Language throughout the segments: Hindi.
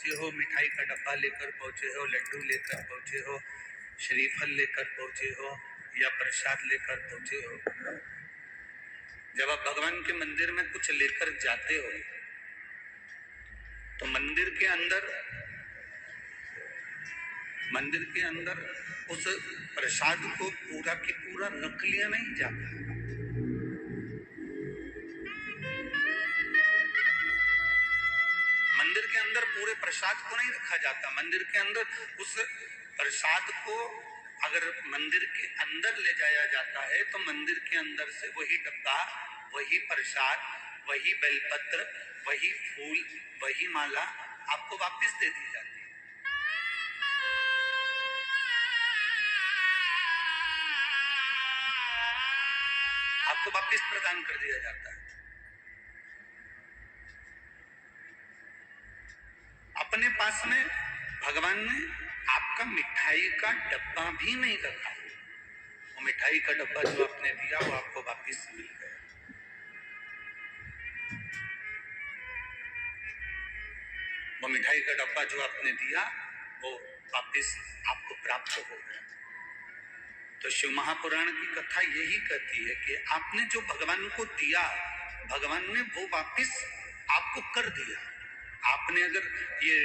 पहुंचे हो, मिठाई का डब्बा लेकर पहुंचे हो, लड्डू लेकर पहुंचे हो, श्रीफल लेकर पहुंचे हो या प्रसाद लेकर पहुंचे हो, जब आप भगवान के मंदिर में कुछ लेकर जाते हो तो मंदिर के अंदर उस प्रसाद को पूरा की पूरा रख लिया नहीं जाता। मंदिर के अंदर पूरे प्रसाद को नहीं रखा जाता। मंदिर के अंदर उस प्रसाद को अगर मंदिर के अंदर ले जाया जाता है तो मंदिर के अंदर से वही डब्बा, वही प्रसाद, वही बेलपत्र, वही फूल, वही माला आपको वापस दे दी जाती है। आपको वापस प्रदान कर दिया जाता है। अपने पास में भगवान ने आपका मिठाई का डब्बा भी नहीं रखा। वो मिठाई का डब्बा जो आपने दिया वो आपको वापस मिल गया। वो मिठाई का डब्बा जो आपने दिया वो वापस आपको प्राप्त हो गया। तो शिव महापुराण की कथा यही कहती है कि आपने जो भगवान को दिया, भगवान ने वो वापस आपको कर दिया। आपने अगर ये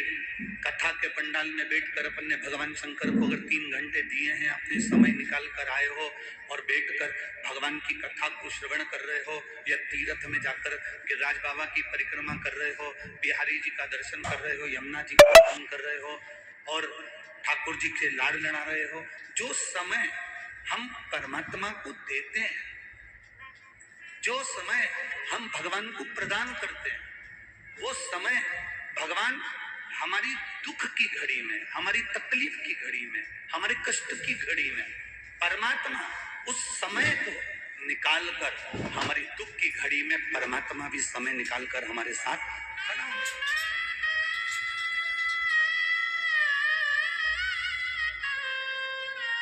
कथा के पंडाल में बैठकर अपने भगवान शंकर को अगर 3 घंटे दिए हैं, अपने समय निकाल कर आए हो और बैठकर भगवान की कथा को श्रवण कर रहे हो, या तीर्थ में जाकर गिरिराज बाबा की परिक्रमा कर रहे हो, बिहारी जी का दर्शन कर रहे हो, यमुना जी का दर्शन कर रहे हो और ठाकुर जी के लाड लड़ा रहे हो, जो समय हम परमात्मा को देते हैं, जो समय हम भगवान को प्रदान करते हैं, वो समय भगवान हमारी दुख की घड़ी में, हमारी तकलीफ की घड़ी में, हमारे कष्ट की घड़ी में, परमात्मा उस समय को निकालकर, हमारी दुख की घड़ी में परमात्मा भी समय निकालकर हमारे साथ खड़ा है।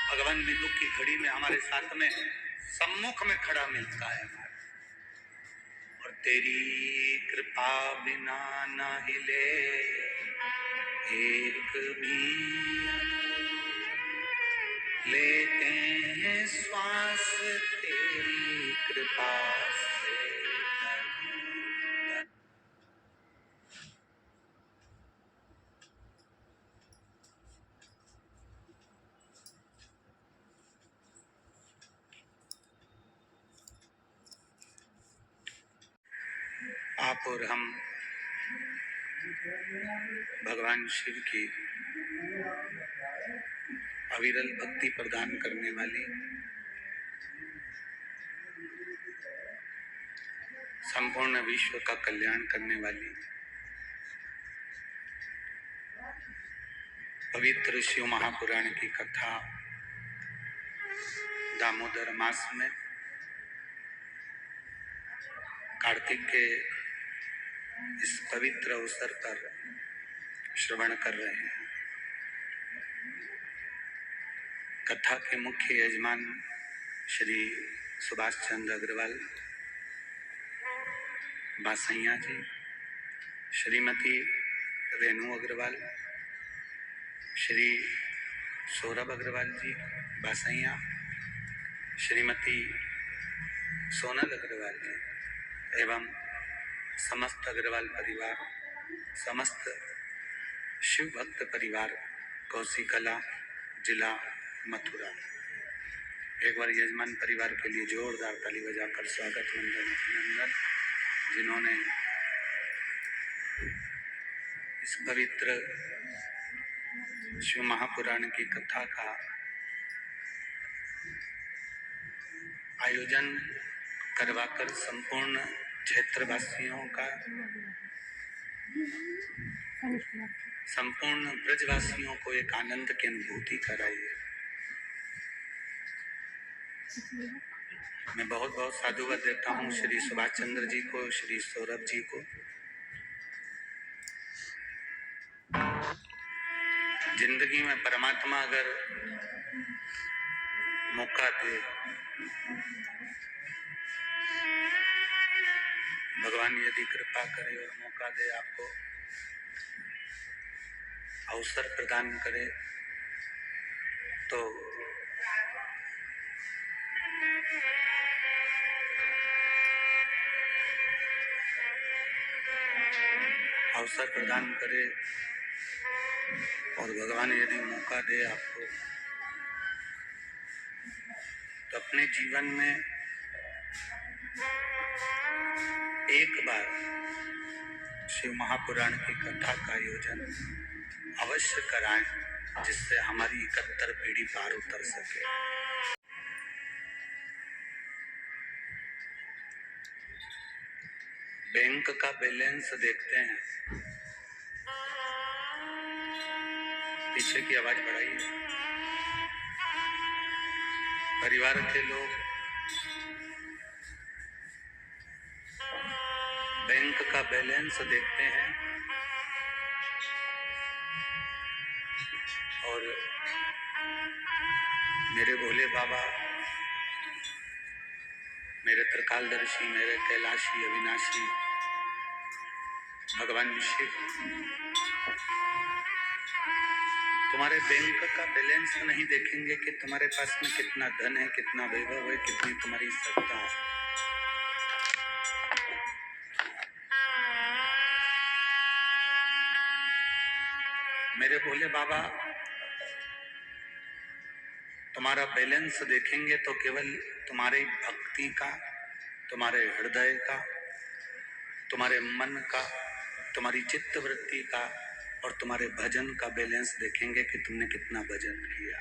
भगवान भी दुख की घड़ी में हमारे साथ में सम्मुख में खड़ा मिलता है। और तेरी कृपा बिना न हिले एक भी, लेते हैं श्वास तेरी कृपा से। आप और हम भगवान शिव की अविरल भक्ति प्रदान करने वाली, संपूर्ण विश्व का कल्याण करने वाली पवित्र शिव महापुराण की कथा दामोदर मास में कार्तिक के इस पवित्र अवसर पर श्रवण कर रहे हैं। कथा के मुख्य यजमान श्री सुभाष चंद्र अग्रवाल बासैया जी, श्रीमती रेणु अग्रवाल, श्री सौरभ अग्रवाल जी बासैया, श्रीमती सोनल अग्रवाल जी एवं समस्त अग्रवाल परिवार, समस्त शिव भक्त परिवार, कौशिकला जिला मथुरा। एक बार यजमान परिवार के लिए जोरदार ताली बजाकर स्वागत वंदन अभिनंदन, जिन्होंने इस पवित्र शिव महापुराण की कथा का आयोजन करवाकर संपूर्ण क्षेत्रवासियों का, संपूर्ण ब्रजवासियों को एक आनंद की अनुभूति कराई है। मैं बहुत बहुत साधुवाद देता हूँ श्री सुभाष चंद्र जी को, श्री सौरभ जी को। जिंदगी में परमात्मा अगर मौका दे, भगवान यदि कृपा करे और मौका दे आपको, अवसर प्रदान करे तो अवसर प्रदान करे और भगवान यदि मौका दे आपको तो अपने जीवन में एक बार शिव महापुराण की कथा का आयोजन अवश्य कराएं, जिससे हमारी 71 पीढ़ी पार उतर सके। बैंक का बैलेंस देखते हैं, पीछे की आवाज बढ़ाइए। परिवार के लोग बैंक का बैलेंस देखते हैं और मेरे भोले बाबा, मेरे त्रिकालदर्शी, मेरे कैलाशी अविनाशी भगवान शिव तुम्हारे बैंक का बैलेंस नहीं देखेंगे कि तुम्हारे पास में कितना धन है, कितना वैभव है, कितनी तुम्हारी सत्ता है। मेरे भोले बाबा तुम्हारा बैलेंस देखेंगे तो केवल तुम्हारी भक्ति का, तुम्हारे हृदय का, तुम्हारे मन का, तुम्हारी चित्त वृत्ति का और तुम्हारे भजन का बैलेंस देखेंगे कि तुमने कितना भजन किया।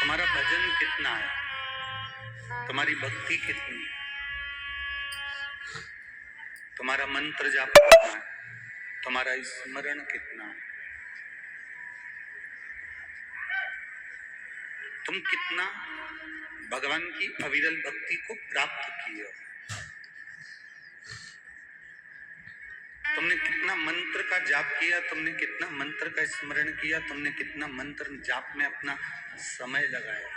तुम्हारा भजन कितना है, तुम्हारी भक्ति कितनी है, तुम्हारा मंत्र जाप कितना है, तुम्हारा स्मरण कितना है, तुम कितना भगवान की अविरल भक्ति को प्राप्त किए हो, तुमने कितना मंत्र का जाप किया, तुमने कितना मंत्र का स्मरण किया, तुमने कितना मंत्र जाप में अपना समय लगाया।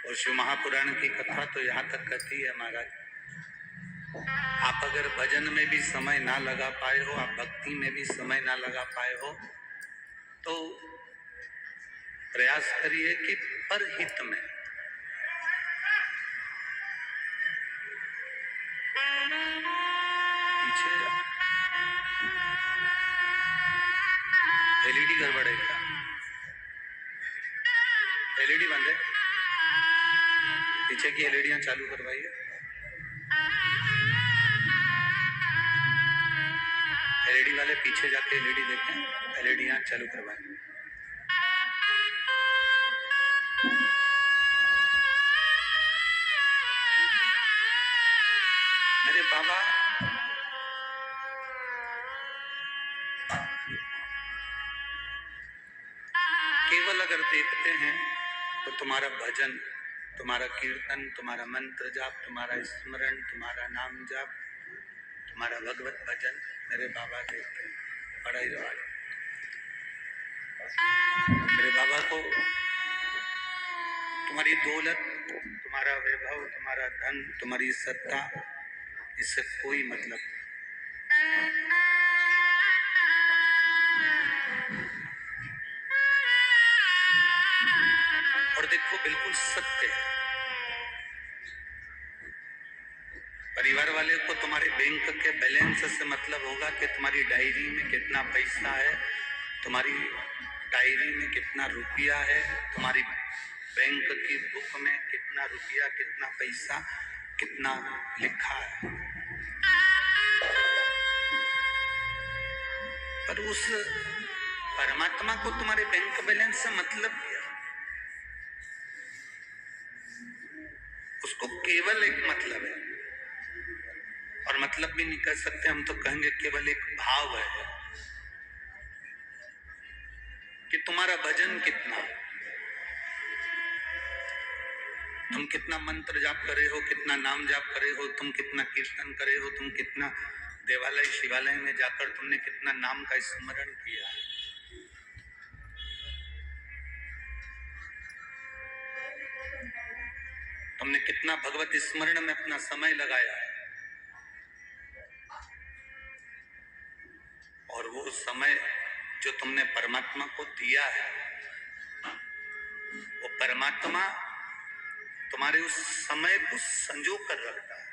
और शिव महापुराण की कथा तो यहाँ तक कहती है महाराज, आप अगर भजन में भी समय ना लगा पाए हो, आप भक्ति में भी समय ना लगा पाए हो, तो प्रयास करिए कि परहित में पीछे एलईडी गड़बड़ है क्या? एलईडी बंद है, पीछे की एलईडियां चालू करवाइए। एलईडी वाले पीछे जाके एलईडी देखें, एलईडियां चालू करवाएं। मेरे बाबा केवल अगर देखते हैं तो तुम्हारा भजन, तुम्हारा कीर्तन, तुम्हारा मंत्र जाप, तुम्हारा स्मरण, तुम्हारा नाम जाप, तुम्हारा भगवत भजन मेरे बाबा देखते हैं। बड़ा ही रवाज। मेरे बाबा को तुम्हारी दौलत, तुम्हारा वैभव, तुम्हारा धन, तुम्हारी सत्ता, इससे कोई मतलब नहीं। और देखो बिल्कुल सत्य है, परिवार वाले को तुम्हारे बैंक के बैलेंस से मतलब होगा कि तुम्हारी डायरी में कितना पैसा है, तुम्हारी डायरी में कितना रुपया है, तुम्हारी बैंक की बुक में कितना रुपया, कितना पैसा, कितना लिखा है। पर उस परमात्मा को तुम्हारे बैंक बैलेंस से मतलब क्या? उसको केवल एक मतलब है, और मतलब भी नहीं कह सकते हम, तो कहेंगे केवल एक भाव है कि तुम्हारा भजन कितना, तुम कितना मंत्र जाप करे हो, कितना नाम जाप करे हो, तुम कितना कीर्तन करे हो, तुम कितना देवालय शिवालय में जाकर तुमने कितना नाम का स्मरण किया। तुमने कितना भगवत स्मरण में अपना समय लगाया है। और वो समय जो तुमने परमात्मा को दिया है, वो परमात्मा तुम्हारे उस समय को संजो कर रखता है।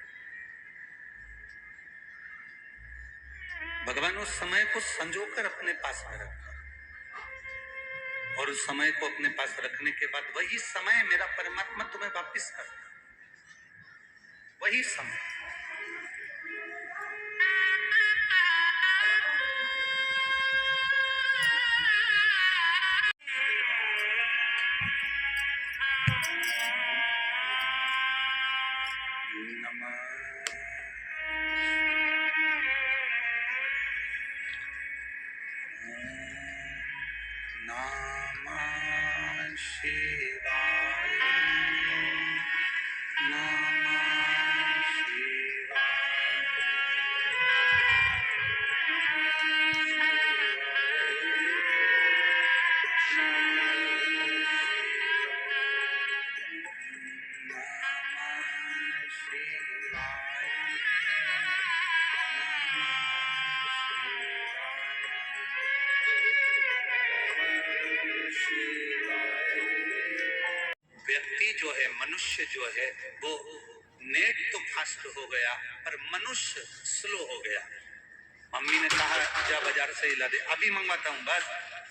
भगवान उस समय को संजो कर अपने पास में रखता है, और उस समय को अपने पास रखने के बाद वही समय मेरा परमात्मा तुम्हें वापस करता है, वही समय। व्यक्ति जो है, मनुष्य जो है, वो नेट तो फास्ट हो गया पर मनुष्य स्लो हो गया। मम्मी ने कहा जा बाजार से हिला दे, अभी मंगवाता हूँ, बस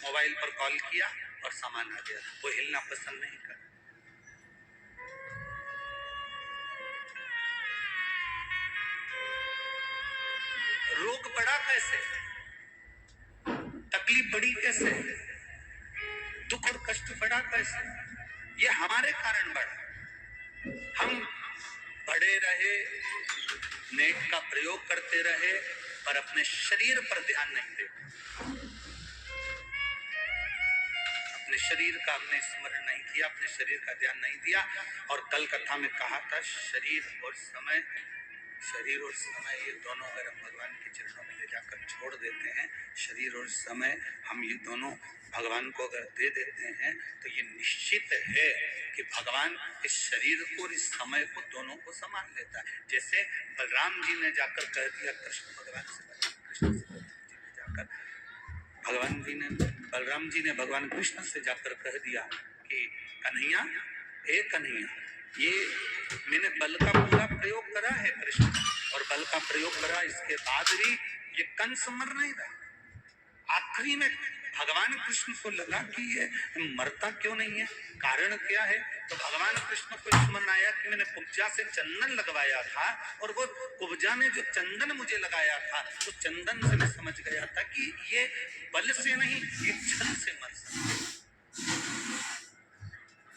मोबाइल पर कॉल किया और सामान आ गया। वो हिलना पसंद नहीं कर। रोग बढ़ा कैसे, तकलीफ बढ़ी कैसे, दुख और कष्ट बढ़ा कैसे? ये हमारे कारण बढ़ा। हम बढ़े रहे, नेट का प्रयोग करते रहे, पर अपने शरीर पर ध्यान नहीं देते। अपने शरीर का हमने स्मरण नहीं किया, अपने शरीर का ध्यान नहीं दिया। और कल कथा में कहा था, शरीर और समय ये दोनों अगर हम भगवान के चरणों में ले जाकर छोड़ देते हैं, शरीर और समय हम ये दोनों भगवान को अगर दे देते हैं, तो ये निश्चित है कि भगवान इस शरीर को और इस समय को दोनों को संभाल लेता है। जैसे बलराम जी ने जाकर कह दिया कृष्ण भगवान से, बलराम जी ने भगवान कृष्ण से जाकर कह दिया कि कन्हैया, हे कन्हैया, ये मैंने बल का पूरा प्रयोग करा है कृष्ण, और बल का प्रयोग करा, इसके बाद भी ये कंस मर नहीं रहा। आखिरी में भगवान कृष्ण को लगा कि ये मरता क्यों नहीं है, कारण क्या है? तो भगवान कृष्ण को स्मरण आया कि मैंने कुब्जा से चंदन लगवाया था, और वो कुब्जा ने जो चंदन मुझे लगाया था, तो चंदन से मैं समझ गया था कि ये बल से नहीं, ये छल से मर सकता,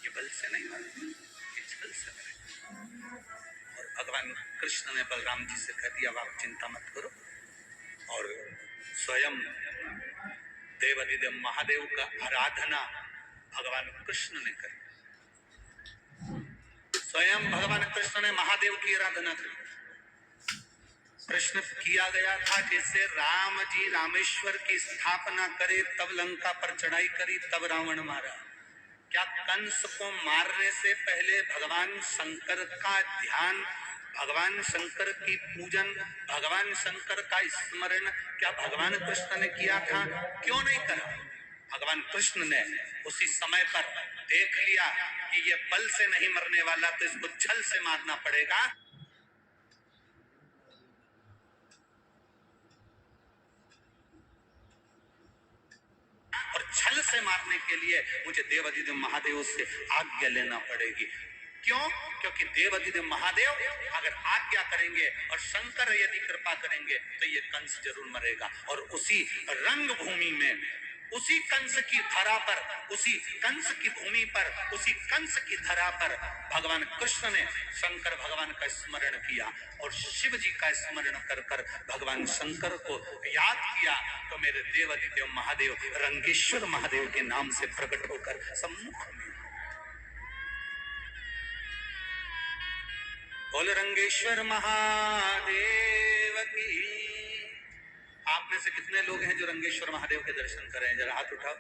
ये बल से नहीं मर, ये छल से मर। और भगवान कृष्ण ने बलराम जी से कह दिया, आप चिंता मत करो। और स्वयं देवाधिदेव महादेव का आराधना भगवान कृष्ण ने करी। स्वयं भगवान कृष्ण ने महादेव की आराधना करी। प्रश्न किया गया था, जैसे राम जी रामेश्वर की स्थापना करे, तब लंका पर चढ़ाई करी, तब रावण मारा। क्या कंस को मारने से पहले भगवान शंकर का ध्यान, भगवान शंकर की पूजन, भगवान शंकर का स्मरण क्या भगवान कृष्ण ने किया था? क्यों नहीं करा? भगवान कृष्ण ने उसी समय पर देख लिया कि ये बल से नहीं मरने वाला, तो इसको छल से मारना पड़ेगा। और छल से मारने के लिए मुझे देवाधिदेव महादेव से आज्ञा लेना पड़ेगी। क्यों? क्योंकि देवाधिदेव महादेव अगर आज्ञा करेंगे और शंकर यदि कृपा करेंगे, तो ये कंस जरूर मरेगा। और उसी रंगभूमि में, उसी कंस की धरा पर, उसी कंस की भूमि पर, उसी कंस की धरा पर भगवान कृष्ण ने शंकर भगवान का स्मरण किया, और शिव जी का स्मरण कर कर भगवान शंकर को याद किया। तो मेरे देवाधिदेव महादेव रंगेश्वर महादेव के नाम से प्रकट होकर सम्मुख में। बोल रंगेश्वर महादेव की। आप में से कितने लोग हैं जो रंगेश्वर महादेव के दर्शन कर रहे हैं? जरा हाथ उठाओ।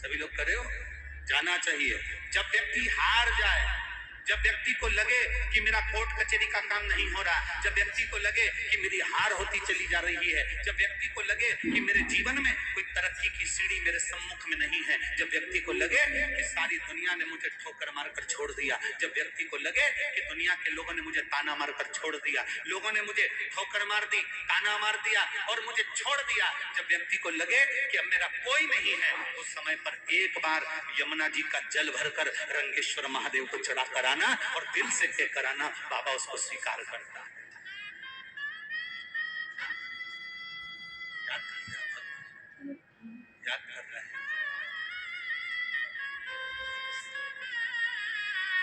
सभी लोग करे हो? जाना चाहिए। जब व्यक्ति हार जाए, जब व्यक्ति को लगे कि मेरा कोर्ट कचहरी का काम नहीं हो रहा, जब व्यक्ति को लगे कि मेरी हार होती चली जा रही है, जब व्यक्ति को लगे कि मेरे जीवन में कोई तरक्की की सीढ़ी मेरे सम्मुख में नहीं है, जब व्यक्ति को लगे कि सारी दुनिया ने मुझे ठोकर मारकर छोड़ दिया, जब व्यक्ति को लगे कि दुनिया के लोगों ने मुझे ताना मारकर छोड़ दिया, लोगों ने मुझे ठोकर मार दी, ताना मार दिया और मुझे छोड़ दिया, जब व्यक्ति को लगे कि अब मेरा कोई नहीं है, उस समय पर एक बार यमुना जी का जल भरकर रंगेश्वर महादेव को चढ़ा कराना और दिल से कह कराना, बाबा उसको स्वीकार करता है। याद कर रहे हैं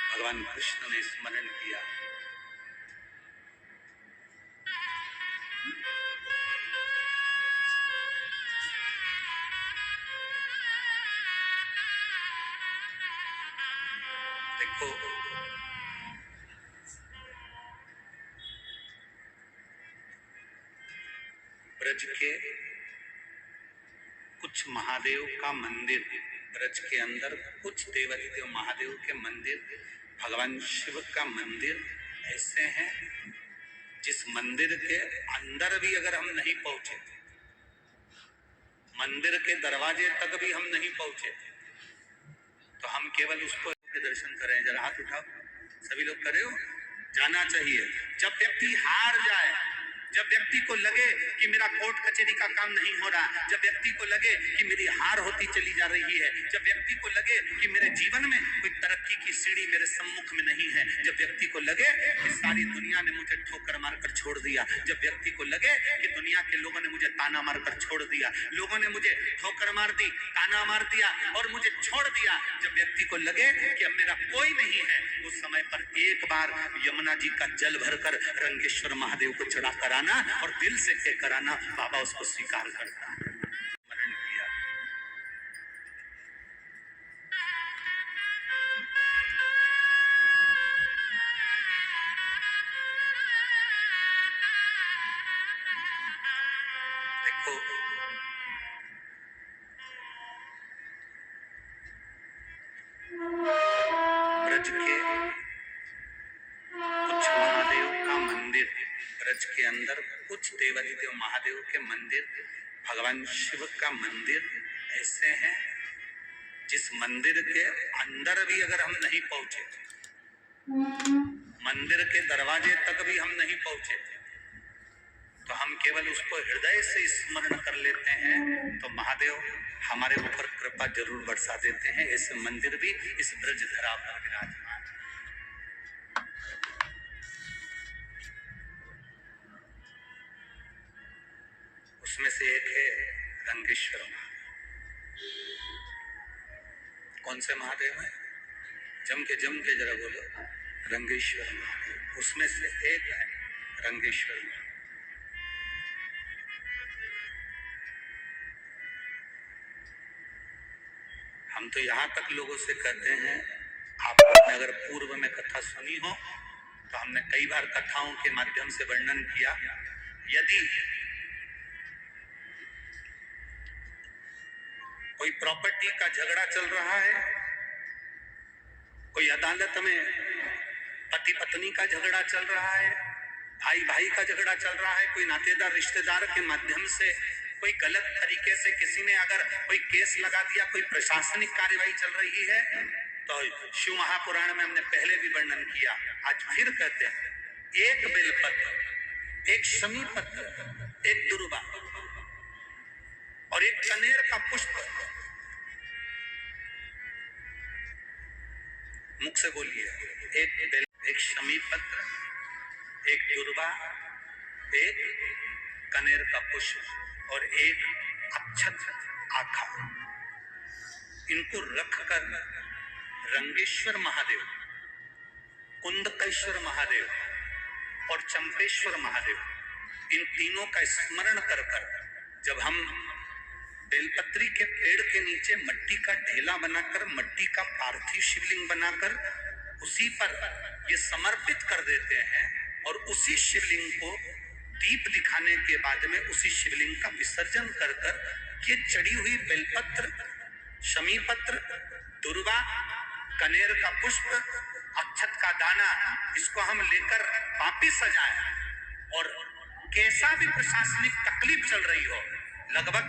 भगवान कृष्ण ने स्मरण किया। देखो, ब्रज के कुछ महादेव का मंदिर, ब्रज के अंदर कुछ देवादिदेव महादेव के मंदिर, भगवान शिव का मंदिर ऐसे हैं जिस मंदिर के अंदर भी अगर हम नहीं पहुंचे, मंदिर के दरवाजे तक भी हम नहीं पहुंचे, तो हम केवल उसको के दर्शन कर रहे हैं। जरा हाथ उठाओ। सभी लोग करे हो? जाना चाहिए। जब व्यक्ति हार जाए, जब व्यक्ति को लगे कि मेरा कोर्ट कचहरी का काम नहीं हो रहा, जब व्यक्ति को लगे कि मेरी हार होती चली जा रही है, जब व्यक्ति को लगे कि मेरे जीवन में कोई तरक्की की सीढ़ी मेरे सम्मुख में नहीं है, जब व्यक्ति को लगे कि सारी दुनिया ने मुझे ठोकर मारकर छोड़ दिया, जब व्यक्ति को लगे कि दुनिया के लोगों ने मुझे ताना मारकर छोड़ दिया, लोगों ने मुझे ठोकर मार दी, ताना मार दिया और मुझे छोड़ दिया, जब व्यक्ति को लगे कि अब मेरा कोई नहीं है, उस समय पर एक बार यमुना जी का जल भरकर रंगेश्वर महादेव को चढ़ा कराना और दिल से कह कराना, बाबा उसको स्वीकार करता है। स्मरण किया। देखो, ब्रज के कुछ महादेव का मंदिर, ब्रज के अंदर कुछ देवादिदेव महादेव के मंदिर, भगवान शिव का मंदिर ऐसे हैं जिस मंदिर के अंदर भी अगर हम नहीं पहुंचे, मंदिर के दरवाजे तक भी हम नहीं पहुंचे, तो हम केवल उसको हृदय से स्मरण कर लेते हैं, तो महादेव हमारे ऊपर कृपा जरूर बरसा देते हैं। ऐसे मंदिर भी इस ब्रज धरा पर विराजमान। उसमें से एक है रंगेश्वर महादेव। कौन से महादेव है? जम के जरा बोलो। रंगेश्वर महादेव उसमें से एक है, रंगेश्वर महादेव। हम तो यहाँ तक लोगों से कहते हैं, आपने अगर पूर्व में कथा सुनी हो तो हमने कई बार कथाओं के माध्यम से वर्णन किया, यदि कोई प्रॉपर्टी का झगड़ा चल रहा है, कोई अदालत में पति पत्नी का झगड़ा चल रहा है, भाई भाई का झगड़ा चल रहा है, कोई नातेदार रिश्तेदार के माध्यम से कोई गलत तरीके से किसी ने अगर कोई केस लगा दिया, कोई प्रशासनिक कार्यवाही चल रही है, तो शिव महापुराण में हमने पहले भी वर्णन किया, आज फिर कहते हैं, एक बेलपत्र, एक शमी पत्र, एक दुर्वा और एक कनेर का पुष्प, मुख से बोलिए, एक शमी पत्र, एक दुर्वा, एक कनेर का पुष्प और एक अक्षत आखा, इनको रखकर रंगेश्वर महादेव, कुंदकेश्वर महादेव और चंपेश्वर महादेव, इन तीनों का स्मरण कर कर जब हम बेलपत्री के पेड़ के नीचे मट्टी का ढेला बनाकर, मट्टी का पार्थिव शिवलिंग बनाकर उसी पर ये समर्पित कर देते हैं, और उसी शिवलिंग को दीप दिखाने के बाद में उसी शिवलिंग का विसर्जन कर कर ये चढ़ी हुई बेलपत्र, शमी पत्र, दुर्वा, कनेर का पुष्प, अक्षत का दाना, इसको हम लेकर वापिस सजाएं। और कैसा भी प्रशासनिक तकलीफ चल रही हो, लगभग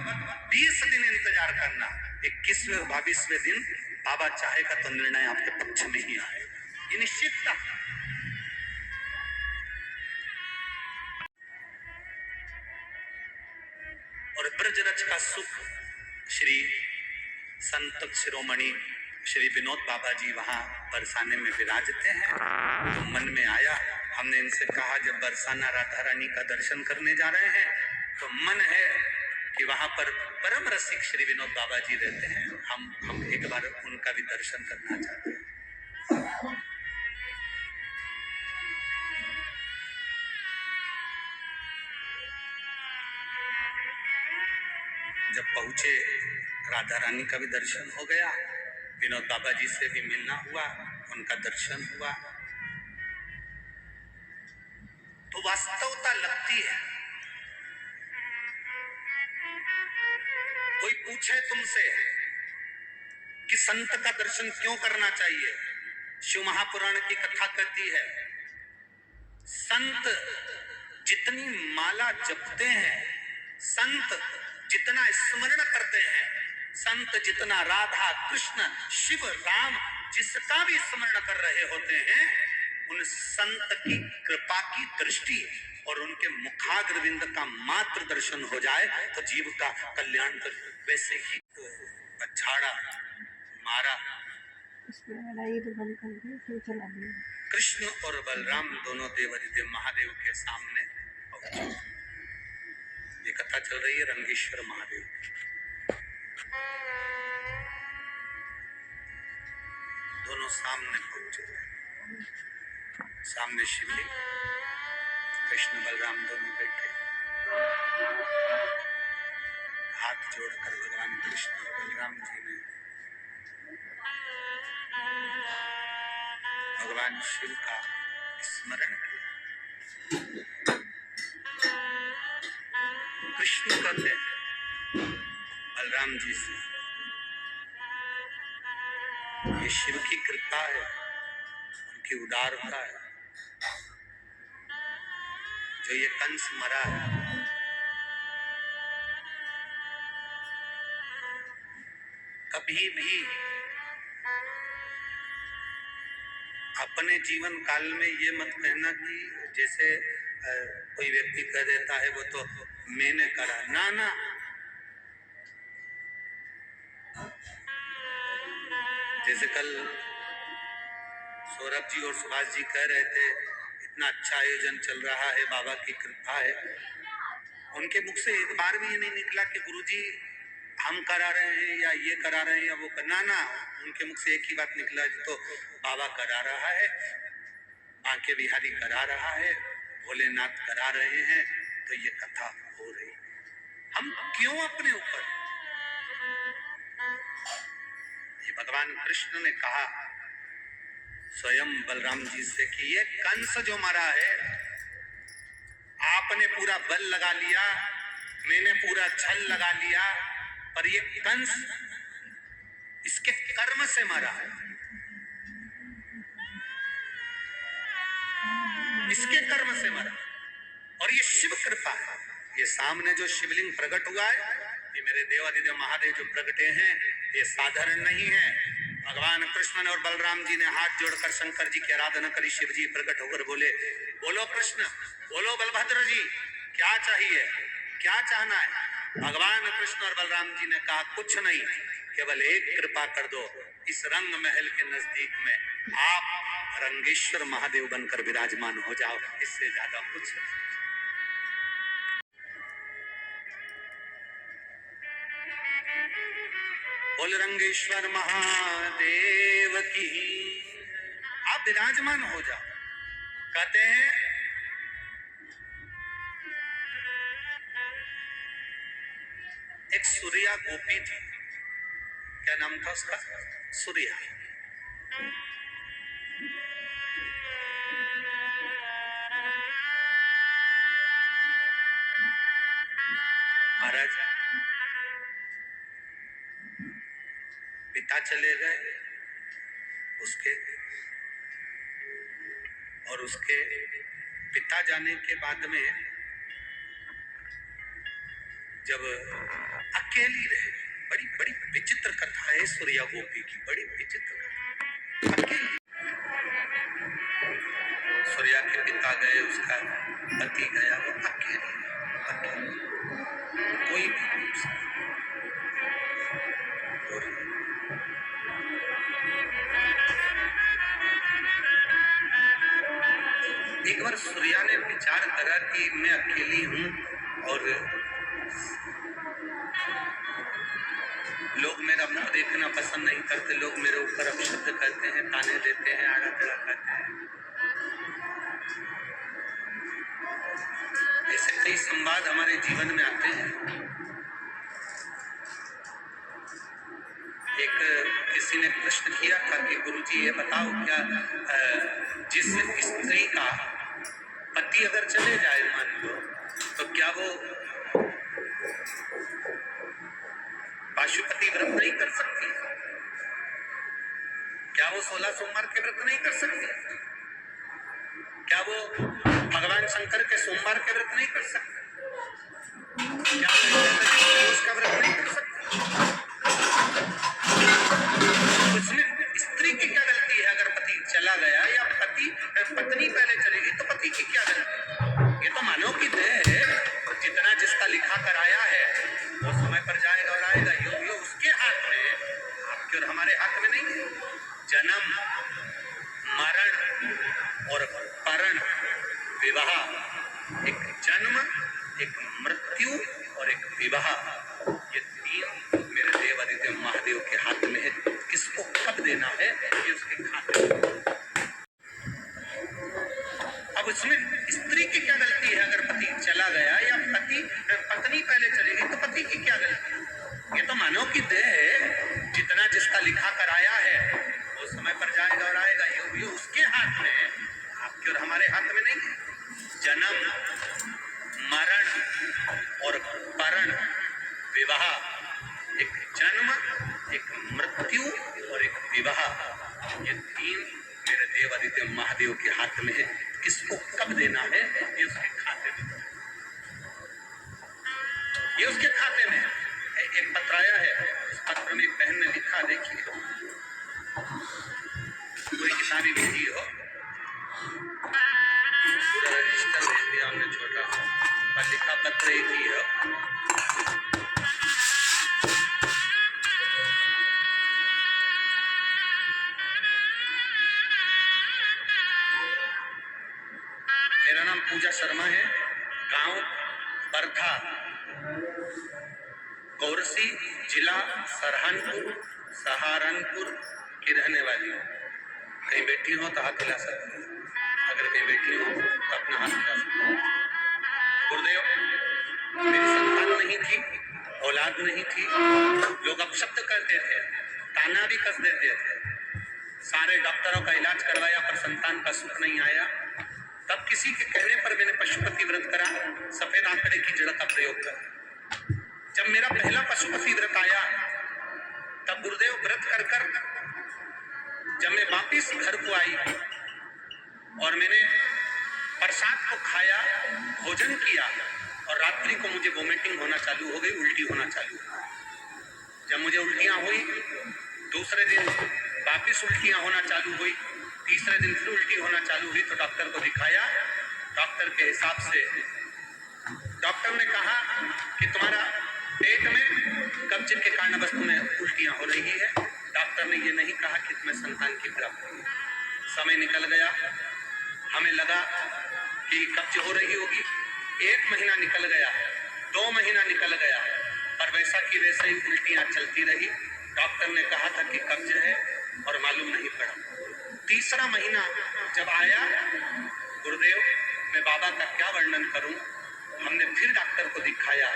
20 दिन इंतजार करना। 21वें और 22वें दिन बाबा चाहेगा तो निर्णय आपके पक्ष में ही आएगा, ये निश्चित था। और ब्रजरज का सुख श्री संत शिरोमणि श्री विनोद बाबा जी वहां बरसाने में विराजते हैं। तो मन में आया, हमने इनसे कहा जब बरसाना राधा रानी का दर्शन करने जा रहे हैं तो मन है कि वहां पर परम रसिक श्री विनोद बाबा जी रहते हैं, हम एक बार उनका भी दर्शन करना चाहते हैं। जब पहुंचे, राधा रानी का भी दर्शन हो गया, विनोद बाबा जी से भी मिलना हुआ, उनका दर्शन हुआ। तो वास्तवता लगती है। कोई पूछे तुमसे कि संत का दर्शन क्यों करना चाहिए, शिव महापुराण की कथा कहती है संत जितनी माला जपते हैं, संत जितना स्मरण करते हैं, संत जितना राधा कृष्ण शिव राम जिसका भी स्मरण कर रहे होते हैं, उन संत की कृपा की दृष्टि और उनके मुखाग्रविंद का मात्र दर्शन हो जाए तो जीव का कल्याण कर। वैसे ही झाड़ा मारा, कृष्ण और बलराम दोनों देवादिदेव महादेव के सामने पहुंचे। ये कथा चल रही है रंगेश्वर महादेव। दोनों सामने पहुंचे, सामने शिवलिंग, कृष्ण बलराम दोनों बैठे, हाथ जोड़कर भगवान कृष्ण और बलराम जी ने भगवान शिव का स्मरण किया। कृष्ण कहते हैं बलराम जी से, ये शिव की कृपा है, उनकी उदारता है, जो ये कंस मरा है। कभी भी अपने जीवन काल में ये मत कहना कि जैसे कोई व्यक्ति कह देता है वो तो मैंने करा, ना ना, जैसे कल सौरभ जी और सुभाष जी कह रहे थे इतना अच्छा आयोजन चल रहा है, बाबा की कृपा है। उनके मुख से एक बार भी ये नहीं निकला कि गुरुजी हम करा रहे हैं या ये करा रहे हैं या वो करना, ना, उनके मुख से एक ही बात निकला, तो बाबा करा रहा है, बांके बिहारी करा रहा है, भोलेनाथ करा रहे हैं, तो ये कथा हो रही। हम क्यों अपने ऊपर, ये भगवान कृष्ण ने कहा स्वयं बलराम जी से कि ये कंस जो मरा है, आपने पूरा बल लगा लिया, मैंने पूरा छल लगा लिया, पर ये कंस इसके कर्म से मरा है, इसके कर्म से मरा, और ये शिव कृपा है। ये सामने जो शिवलिंग प्रकट हुआ है, ये मेरे देवादिदेव महादेव जो प्रकटे हैं, ये साधारण नहीं है। भगवान कृष्ण और बलराम जी ने हाथ जोड़कर शंकर जी की आराधना करी। शिव जी प्रकट होकर बोले, बोलो कृष्ण, बोलो बलभद्र जी, क्या चाहिए, क्या चाहना है। भगवान कृष्ण और बलराम जी ने कहा कुछ नहीं, केवल एक कृपा कर दो, इस रंग महल के नजदीक में आप रंगेश्वर महादेव बनकर विराजमान हो जाओ, इससे ज्यादा कुछ नहीं। बोल रंगेश्वर महादेव की, आप विराजमान हो जाओ। कहते हैं एक सूर्या गोपी थी, क्या नाम था उसका, सूर्या। महाराज पिता चले गए उसके, और उसके पिता जाने के बाद में जब अकेली रहे, बड़ी बड़ी विचित्र कथा है सूर्या गोपी की, बड़ी विचित्र कथा। अकेली सूर्या के पिता गए, उसका पति गया, वो अकेली अकेली, कोई भी नहीं उसका। एक बार सूर्या ने विचार करा कि मैं अकेली हूं और लोग मेरा मुंह देखना पसंद नहीं करते, लोग मेरे ऊपर अपशब्द करते हैं, ताने देते हैं, आड़ा टेढ़ा करते हैं। ऐसे कई संवाद हमारे जीवन में आते हैं। एक किसी ने प्रश्न किया था कि गुरुजी ये बताओ, क्या जिस स्त्री का पति अगर चले जाए मान लो, तो क्या वो पाशुपति व्रत नहीं कर सकती? क्या वो 16 सोमवार के व्रत नहीं कर सकती? क्या वो भगवान शंकर के सोमवार के व्रत नहीं कर सकती? क्या वो उसका व्रत नहीं कर सकती? उसमें स्त्री की क्या गलती है? अगर पति चला गया या पत्नी पहले चलेगी तो पति की क्या गलती? ये तो मानव की देह है, जितना जिसका लिखा कराया है वो समय पर जाएगा और आएगा। ये उसके हाथ में, आपके और हमारे हाथ में नहीं है। जन्म, मरण और परण, विवाह, एक जन्म, एक मृत्यु और एक विवाह, ये तीन मेरे देव आदित्य महादेव के हाथ में है। किसको कब देना है ये उसके खाते में। अब इसमें स्त्री की क्या गलती है? अगर पति चला गया या पत्नी पहले चलेगी तो पति की क्या गलती? ये तो मानव की देह है, जितना जिसका लिखा कराया है वो समय पर जाएगा और आएगा। ये उसके हाथ में, आपके और हमारे हाथ में नहीं है। जन्म, मरण और परण, विवाह, एक जन्म, एक मृत्यु और एक विवाह, ये तीन मेरे देव आदित्य महादेव के हाथ में है। किसको कब देना है ये उसके खाते में, ये उसके खाते में। एक पत्र आया है, इस पत्र में एक बहन ने लिखा, देखिए, कोई किताबी भेजी हो, पूरा रजिस्टर भेज दिया हमने छोटा सा, पर लिखा पत्र एक ही है। मेरा नाम पूजा शर्मा है, गांव बरथा, गौरसी, जिला सहारनपुर की रहने वाली हूँ। कहीं बैठी हो तो हाथ हिला सकती है, अगर कहीं बैठी हो तो अपना हाथ हिला सकती है। गुरुदेव, मेरी संतान नहीं थी, औलाद नहीं थी, लोग अपशब्द करते थे, ताना भी कस देते थे, सारे डॉक्टरों का इलाज करवाया पर संतान का सुख नहीं आया। तब किसी के कहने पर मैंने पशुपति व्रत करा, सफेद आंकड़े की जड़ का प्रयोग करा। जब मेरा पहला पशुपति व्रत आया तब गुरुदेव व्रत कर कर जब मैं वापिस घर को आई और मैंने प्रसाद को खाया, भोजन किया, और रात्रि को मुझे वोमिटिंग होना चालू हो गई, उल्टी होना चालू हो गई। जब मुझे उल्टियां हुई, दूसरे दिन वापिस उल्टियां होना चालू हुई, तीसरे दिन फिर उल्टी होना चालू हुई, तो डॉक्टर को दिखाया। डॉक्टर के हिसाब से डॉक्टर ने कहा कि तुम्हारा पेट में कब्ज के कारण वस्तु में उल्टियां हो रही है। डॉक्टर ने ये नहीं कहा कि तुम्हें संतान की प्राप्ति है। समय निकल गया, हमें लगा कि कब्ज हो रही होगी। 1 महीना निकल गया, 2 महीना निकल गया, पर वैसा की वैसा ही उल्टियां चलती रही। डॉक्टर ने कहा था कि कब्ज है और मालूम नहीं पड़ा। तीसरा महीना जब आया, गुरुदेव मैं बाबा का क्या वर्णन करूं, हमने फिर डॉक्टर को दिखाया,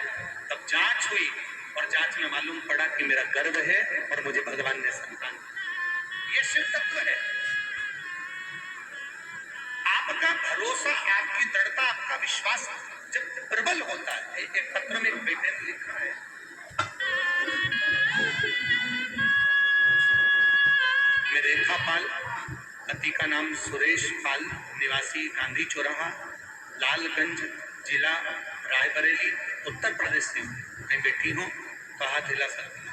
तब जांच हुई और जांच में मालूम पड़ा कि मेरा गर्भ है और मुझे भगवान ने संतान दी। ये शिव तत्व है। आपका भरोसा, आपकी दृढ़ता, आपका विश्वास जब प्रबल होता है। एक पत्र में एक बेटे ने लिखा है, मैं रेखा पाल, पति का नाम सुरेश पाल, निवासी गांधी चौराहा, लालगंज जिला रायबरेली, उत्तर प्रदेश से कहीं बैठी हो तो हाथ हिला सकती है।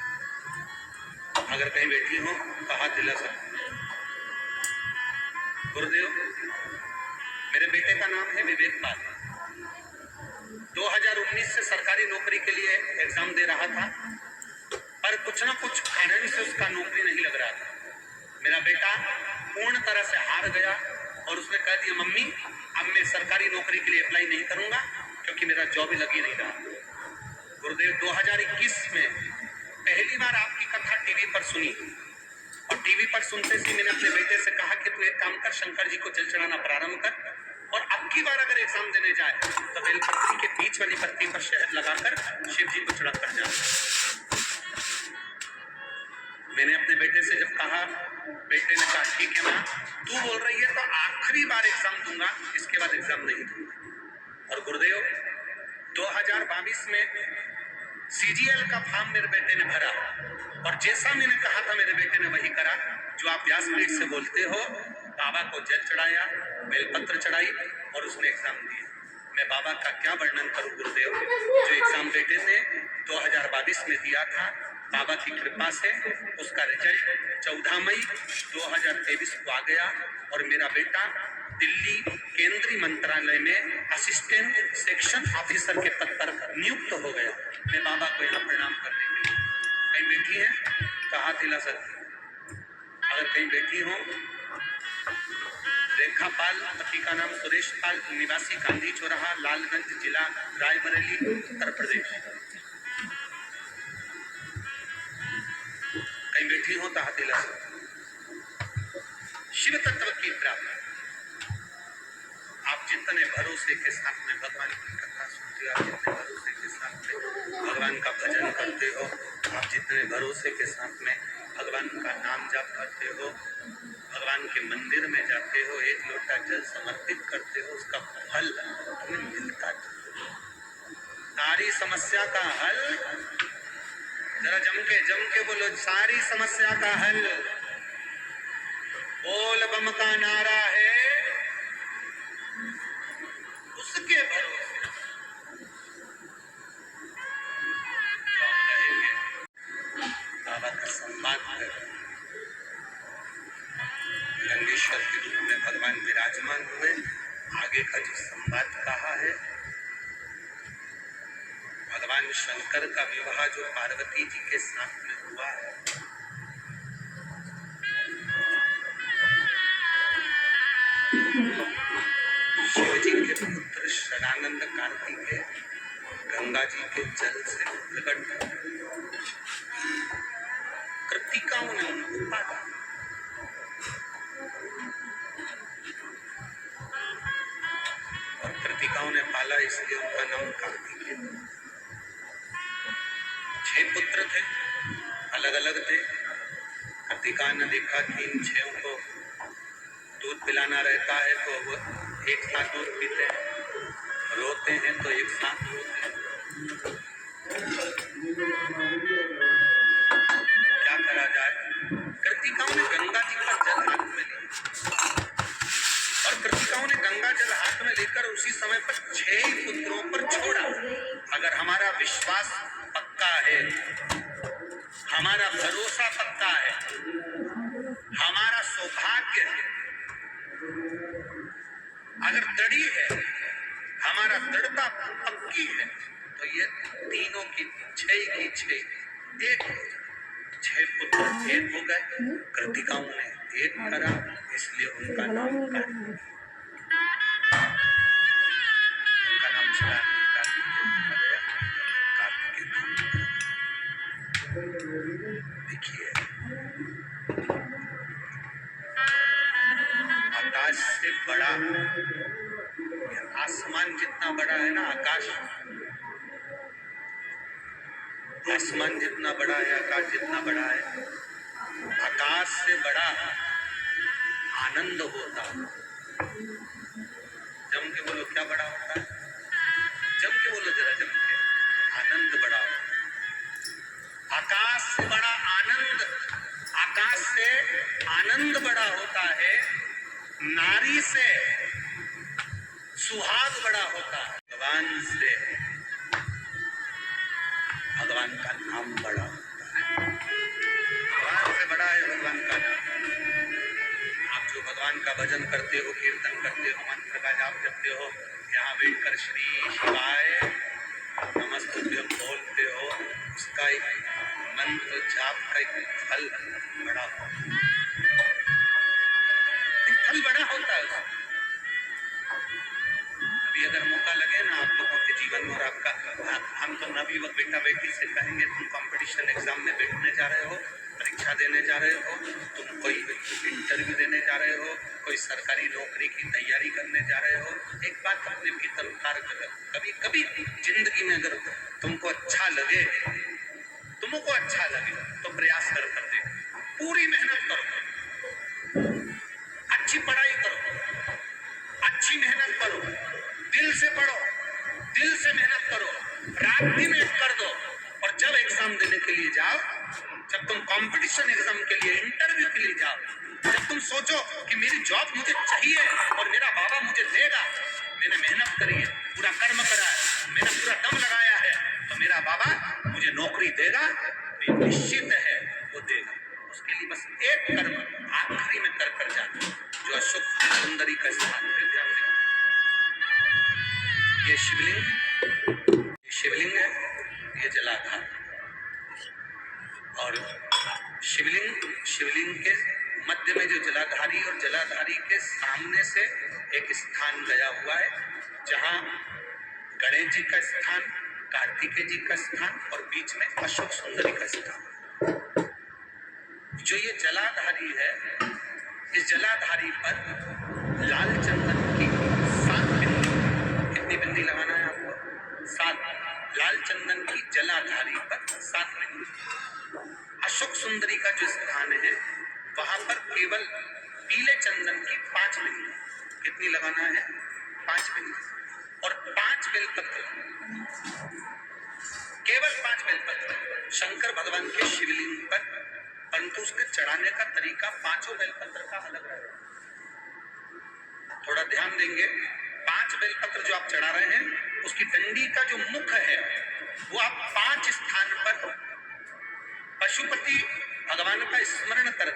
अगर कहीं बैठी हो तो हाथ हिला सकती है। गुरुदेव, मेरे बेटे का नाम है विवेक पाल। 2019 से सरकारी नौकरी के लिए एग्जाम दे रहा था, पर कुछ ना कुछ कारण से उसका नौकरी नहीं लग रहा था। मेरा बेटा पूर्ण तरह से हार गया और उसने कह दिया, मम्मी अब मैं सरकारी नौकरी के लिए अप्लाई नहीं करूंगा क्योंकि मेरा जॉब ही लग ही नहीं रहा। गुरुदेव, 2021 में पहली बार आपकी कथा टीवी पर सुनी और टीवी पर सुनते से मैंने अपने बेटे से कहा कि तू एक काम कर, शंकर जी को जल चढ़ाना प्रारंभ कर और अब की बार अगर एग्जाम देने जाए तो बेलपत्री के बीच वाली पत्ती पर शहद लगाकर शिव जी को चढ़ा कर जाए। मैंने अपने बेटे से जब कहा, बेटे ने कहा ठीक है माँ, तू बोल रही है तो आखिरी बार एग्जाम दूंगा, इसके बाद एग्जाम नहीं दूंगा। और गुरुदेव, 2022 में CGL का फॉर्म मेरे बेटे ने भरा और जैसा मैंने कहा था मेरे बेटे ने वही करा। जो आप व्यासपीठ से बोलते हो, बाबा को जल चढ़ाया, बेलपत्र चढ़ाई और उसने एग्जाम दिया। मैं बाबा का क्या वर्णन करूं गुरुदेव। जो एग्जाम बेटे ने 2022 में दिया था, बाबा की कृपा से उसका रिजल्ट 14 मई 2023 को आ गया और मेरा बेटा दिल्ली केंद्रीय मंत्रालय में असिस्टेंट सेक्शन ऑफिसर के पद पर नियुक्त हो गया। मैं बाबा को यहाँ प्रणाम करने के लिए, कहीं बैठी है तो हाथ हिला सकती, अगर कहीं बैठी हो। रेखा पाल, पति का नाम सुरेश पाल, निवासी गांधी चौराहा, लालगंज जिला रायबरेली, उत्तर प्रदेश। कहीं बैठी हो तो हाथ हिला सकती। शिव तत्व की प्राप्ति, आप जितने भरोसे के साथ में भगवान की कथा सुनते हो, आप जितने भरोसे के साथ में भगवान का भजन करते हो, आप जितने भरोसे के साथ में भगवान का नाम जाप करते हो, भगवान के मंदिर में जाते हो, एक लोटा जल समर्पित करते हो, उसका फल तुम्हें मिलता है। सारी समस्या का हल, जरा जम के बोलो, सारी समस्या का हल बोल बम का नारा है, उसके भरोसे रहेंगे। बाबा का सम्मान कर, गंगेश्वर के रूप में भगवान विराजमान हुए। आगे का जो संवाद कहा है, भगवान शंकर का विवाह जो पार्वती जी के साथ में हुआ है, शिव जी के पुत्र शरानंद कार्तिकेय गंगा जी के जल से प्रकट कृतिकाओं ने उनको पाला। और कृतिकाओं ने पाला इसलिए उनका नाम कार्तिकेय। 6 पुत्र थे, अलग अलग थे। कृतिका ने देखा कि इन 6 को दूध पिलाना रहता है तो वो एक साथ दूध पीते हैं, रोते हैं तो एक साथ रोते हैं। क्या करा जाए? कृतिकाओं ने गंगा जी का जल हाथ में लिया और कृतिकाओं ने गंगा जल हाथ में लेकर उसी समय पर 6 पुत्रों पर छोड़ा। अगर हमारा विश्वास पक्का है, हमारा भरोसा पक्का है, हमारा सौभाग्य है, अगर दृढ़ी है, हमारा दृढ़ता पक्की है, तो ये तीनों की 6 एक 6 पुत्र एक हो गए। कृतिकाओं ने एक करा, इसलिए उनका नाम कार्तिक, उनका नाम देखिए, आकाश से बड़ा, आसमान जितना बड़ा है ना, आसमान जितना बड़ा है, आकाश जितना बड़ा है, आकाश से बड़ा आनंद होता। जम के बोलो, क्या बड़ा होता है? आकाश से बड़ा आनंद, आकाश से आनंद बड़ा होता है, नारी से सुहाग बड़ा होता है, भगवान से भगवान का नाम बड़ा होता है। भगवान से बड़ा है भगवान का नाम। आप जो भगवान का भजन करते हो, कीर्तन करते हो, मंत्र का जाप करते हो, यहाँ बैठकर श्री शिवाय नमस्तुभ्यम बोलते हो, उसका एक मंत्र जाप का एक फल बड़ा होता है, एक फल बड़ा होता है उसका। अभी अगर मौका लगे ना आप लोगों के जीवन में, और आपका हम तो नवयुवक बेटा बेटी से कहेंगे तुम कंपटीशन एग्जाम में बैठने जा रहे हो, परीक्षा देने जा रहे हो, तुम कोई इंटरव्यू देने जा रहे हो, कोई सरकारी नौकरी की तैयारी करने जा रहे हो, एक बात अपने भीतर उतार कर कभी कभी जिंदगी में अगर तुमको अच्छा लगे, तुमको अच्छा लगे तो प्रयास कर दे, पूरी मेहनत करो, अच्छी पढ़ाई करो, अच्छी मेहनत करो, दिल से पढ़ो, दिल से मेहनत करो, रात दिन एक कर दो, और जब एग्जाम देने के लिए जाओ, जब तुम कंपटीशन एग्जाम के लिए, इंटरव्यू के लिए जाओ, जब तुम सोचो कि मेरी जॉब मुझे चाहिए और मेरा बाबा मुझे देगा, मैंने मेहनत करी है, पूरा कर्म करा है, मैंने पूरा दम लगाया है, तो मेरा बाबा मुझे नौकरी देगा, ये निश्चित है वो देगा। उसके लिए बस एक कर्म आखिरी में कर जाना, जो अशोक सुंदरी का स्थान है, ध्यान देना। ये शिवलिंग है, ये जलाधार, और शिवलिंग के मध्य में जो जलाधारी, और जलाधारी के सामने से एक स्थान गया हुआ है, जहां गणेश जी का स्थान, कार्तिकेय जी का स्थान, और बीच में अशोक सुंदरी का स्थान। जो ये जलाधारी है, इस जलाधारी पर लाल चंदन की 7 बिंदी, कितनी बिंदी लगाना है आपको? 7। लाल चंदन की जलाधारी पर 7 बिंदी। अशोक सुंदरी का जो स्थान है, वहां पर केवल पीले चंदन की 5 बिंदी, कितनी लगाना है? 5 बिंदी, और 5 बेलपत्र, केवल 5 बेलपत्र शंकर भगवान के शिवलिंग पर, परंतु उसके चढ़ाने का तरीका 5 बेलपत्र का अलग रहेगा। थोड़ा ध्यान देंगे, 5 बेलपत्र जो आप चढ़ा रहे हैं, उसकी डंडी का जो मुख है, वो आप 5 स्थान पर पशुपति भगवान का स्मरण कर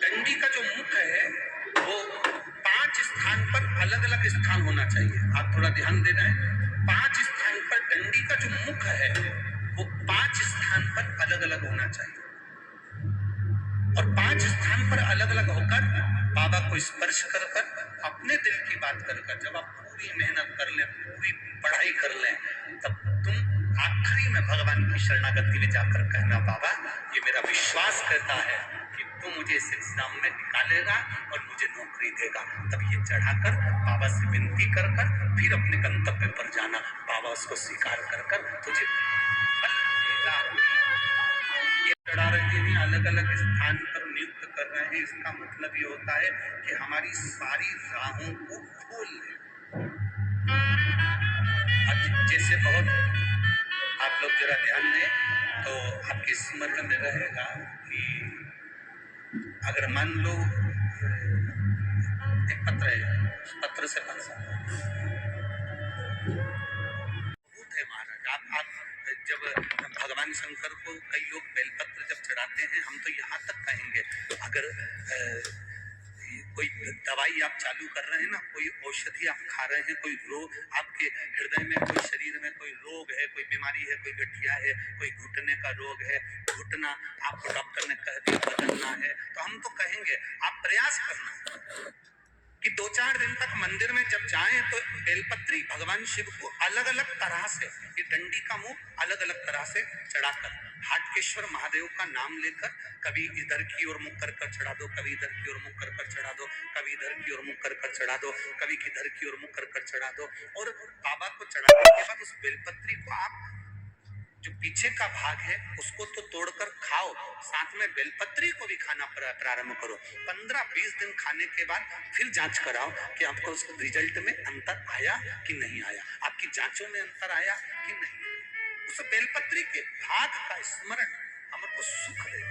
डंडी का जो मुख है, वो 5 स्थान पर अलग अलग स्थान होना चाहिए। आप थोड़ा ध्यान दे रहे हैं, 5 स्थान पर डंडी का जो मुख है, वो 5 स्थान पर अलग अलग होना चाहिए, और 5 स्थान पर अलग अलग होकर बाबा को स्पर्श कर अपने दिल की बात कर जब आप पूरी मेहनत कर लें, पूरी पढ़ाई कर लें, तब तुम आखिरी में भगवान की शरणागति में जाकर कहना, बाबा ये मेरा विश्वास कहता है कि तू मुझे इस एग्जाम में निकालेगा और मुझे नौकरी देगा। तब ये चढ़ाकर बाबा से विनती कर फिर अपने गंतव्य पर जाना, बाबा उसको स्वीकार कर तुझे फल देगा। ये चढ़ा रहे हैं, अलग अलग स्थान पर नियुक्त कर रहे हैं, इसका मतलब ये होता है कि हमारी सारी राहों को खोल ले। जैसे बहुत आप लोग जरा ध्यान दें तो आपके स्मरण में रहेगा कि अगर मान लो एक पत्र है, उस पत्र से बन सकता है महाराज। आप जब भगवान शंकर को कई लोग बेलपत्र जब चढ़ाते हैं, हम तो यहाँ तक कहेंगे, अगर कोई दवाई आप चालू कर रहे हैं ना, कोई औषधि आप खा रहे हैं, कोई रोग आपके हृदय में, कोई शरीर में कोई रोग है, कोई बीमारी है, कोई गठिया है, कोई घुटने का रोग है, घुटना आपको डॉक्टर ने कह दिया बदलना है, तो हम तो कहेंगे आप प्रयास करना कि 2-4 दिन तक मंदिर में जब जाएं तो बेलपत्री भगवान शिव को अलग अलग तरह से, ये डंडी का मुंह अलग अलग तरह से चढ़ाकर, हाटकेश्वर महादेव का नाम लेकर कभी इधर की ओर मुख कर चढ़ा दो, कभी इधर की ओर मुख कर चढ़ा दो, कभी इधर की ओर मुख कर चढ़ा दो, कभी किधर की ओर मुख कर चढ़ा दो, और बाबा को चढ़ाने के बाद उस बेलपत्री को आप जो पीछे का भाग है उसको तो तोड़कर खाओ, साथ में बेलपत्री को भी खाना प्रारंभ करो। 15-20 दिन खाने के बाद फिर जांच कराओ कि आपको उस रिजल्ट में अंतर आया कि नहीं आया, आपकी जांचों में अंतर आया कि नहीं। उस बेलपत्री के भाग का स्मरण आपको सुख देगा।